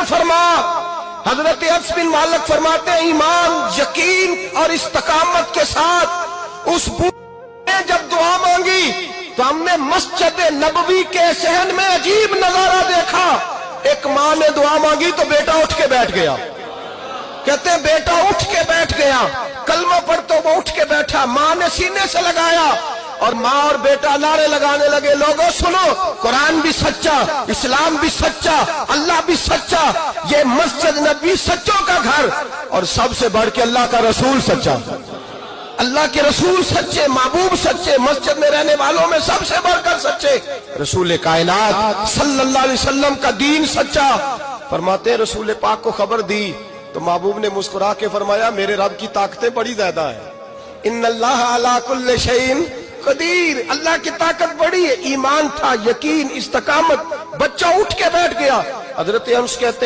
فرما۔ حضرت انس بن مالک فرماتے ہیں ایمان، یقین اور استقامت کے ساتھ اس بوڑھے نے جب دعا مانگی تو ہم نے مسجد نبوی کے صحن میں عجیب نظارہ دیکھا۔ ایک ماں نے دعا مانگی تو بیٹا اٹھ کے بیٹھ گیا، کہتے ہیں بیٹا اٹھ کے بیٹھ گیا، کلمہ پڑھ تو وہ اٹھ کے بیٹھا، ماں نے سینے سے لگایا اور ماں اور بیٹا نعرے لگانے لگے، لوگوں سنو، قرآن بھی سچا، اسلام بھی سچا، اللہ بھی سچا، یہ مسجد نبی سچوں کا گھر، اور سب سے بڑھ کے اللہ کا رسول سچا، اللہ کے رسول سچے، محبوب سچے، مسجد میں رہنے والوں میں سب سے بڑھ کر سچے، رسول کائنات صلی اللہ علیہ وسلم کا دین سچا۔ فرماتے ہیں رسول پاک کو خبر دی تو محبوب نے مسکرا کے فرمایا میرے رب کی طاقتیں بڑی زیادہ ہیں، ان اللہ علی کل شیء قدیر، اللہ کی طاقت بڑی ہے۔ ایمان تھا، یقین، استقامت، بچہ اٹھ کے بیٹھ گیا۔ حضرت انس کہتے